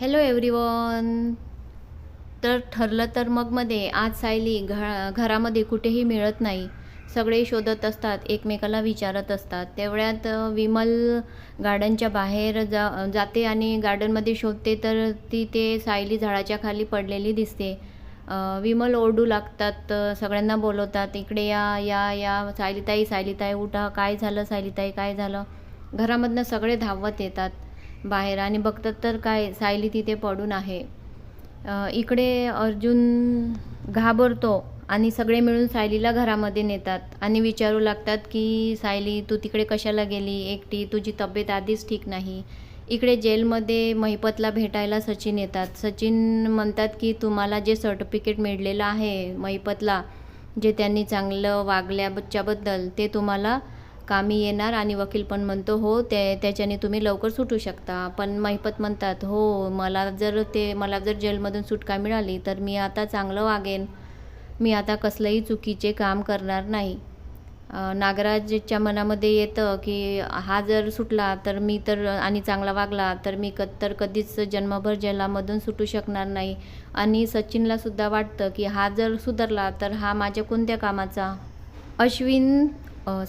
Hello everyone. तर ठरलं तर मगमध्ये आज सायली घरामध्ये कुठेही मिळत नाही. सगळे शोधत असतात, एकमेकाला विचारत असतात. तेवढ्यात विमल गार्डनच्या बाहेर जाते आणि गार्डनमध्ये शोधते तर ती ते सायली झाडाच्या खाली पडलेली दिसते. विमल ओरडू लागतात, सगळ्यांना बोलवतात, इकडे या या या, सायलीताई सायलीताई उठा, काय झालं सायलीताई, काय झालं. घरामधनं सगळे धावत येतात बाहेर आणि बघतात तर काय, सायली तिथे पडून आहे. इकडे अर्जुन घाबरतो आणि सगळे मिळून सायलीला घरामध्ये नेतात आणि विचारू लागतात की सायली तू तिकडे कशाला गेली एकटी, तुझी तब्येत आधीच ठीक नाही. इकडे जेलमध्ये महिपतला भेटायला सचिन येतात. सचिन म्हणतात की तुम्हाला जे सर्टिफिकेट मिळलेलं आहे महिपतला, जे त्यांनी चांगलं वागल्याच्याबद्दल, ते तुम्हाला कामी येणार. आणि वकील पण म्हणतो हो त्याच्याने तुम्ही लवकर सुटू शकता. पण महिपत म्हणतात हो, मला जर जेलमधून सुटका मिळाली तर मी आता चांगलं वागेन, मी आता कसलंही चुकीचे काम करणार नाही. नागराजच्या मनामध्ये येतं की हा जर सुटला तर मी तर आणि चांगला वागला तर मी कधीच जन्मभर जेलामधून सुटू शकणार नाही. आणि सचिनलासुद्धा वाटतं की हा जर सुधारला तर हा माझ्या कोणत्या कामाचा. अश्विन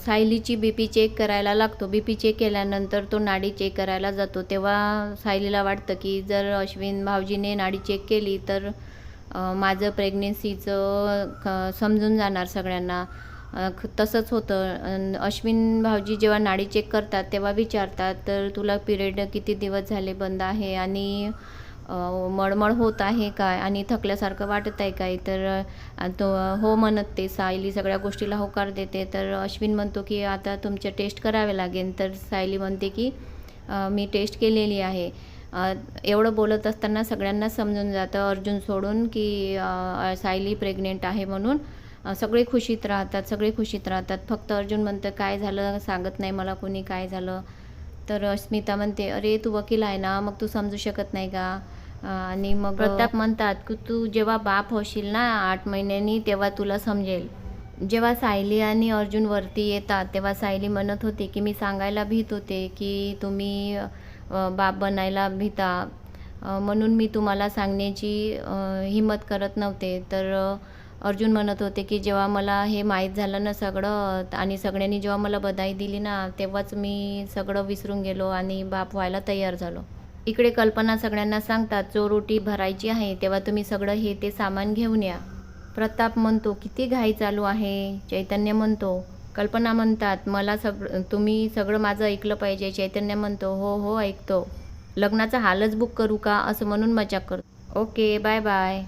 सायलीची BP चेक करायला लागतो. BP चेक केल्यानंतर तो नाडी चेक करायला जातो. तेव्हा सायलीला वाटतं की जर अश्विन भाऊजीने नाडी चेक केली तर माझं प्रेग्नेन्सीचं समजून जाणार सगळ्यांना. तसंच होतं. अश्विन भाऊजी जेव्हा नाडी चेक करतात तेव्हा विचारतात तर तुला पिरियड किती दिवस झाले बंद आहे आणि मळमळ होत आहे काय आणि थकल्यासारखं वाटत आहे काय. तर तो हो म्हणत ते सायली सगळ्या गोष्टीला होकार देते. तर अश्विन म्हणतो की आता तुमच्या टेस्ट करावे लागेल. तर सायली म्हणते की मी टेस्ट केलेली आहे. एवढं बोलत असताना सगळ्यांना समजून जातं अर्जुन सोडून की सायली प्रेग्नेंट आहे म्हणून. सगळे खुशीत राहतात. फक्त अर्जुन म्हणतं काय झालं सांगत नाही मला कोणी, काय झालं. तर अस्मिता म्हणते अरे तू वकील आहे ना, मग तू समजू शकत नाही का. आणि मग प्रताप म्हणतात की तू जेव्हा बाप होशील ना 8 महिन्यांनी तेव्हा तुला समजेल. जेव्हा सायली आणि अर्जुन वरती येतात तेव्हा सायली म्हणत होती की मी सांगायला भीत होते की तुम्ही बाप बनायला भीता, म्हणून मी तुम्हाला सांगण्याची हिम्मत करत नव्हते. तर अर्जुन म्हणत होते की जेव्हा मला हे माहीत झालं ना सगळं आणि सगळ्यांनी जेव्हा मला बधाई दिली ना तेव्हाच मी सगळं विसरून गेलो आणि बाप व्हायला तयार झालो. इकडे कल्पना सगळ्यांना सांगतात चोरोटी भरायची आहे तेव्हा तुम्ही सगळं हे ते सामान घेऊन या. प्रताप म्हणतो किती घाई चालू आहे. चैतन्य म्हणतो, कल्पना म्हणतात मला तुम्ही सगळं माझं ऐकलं पाहिजे. चैतन्य म्हणतो हो हो ऐकतो. लग्नाचा हालच बुक करू का असं म्हणून मजाक करतो. Okay bye bye.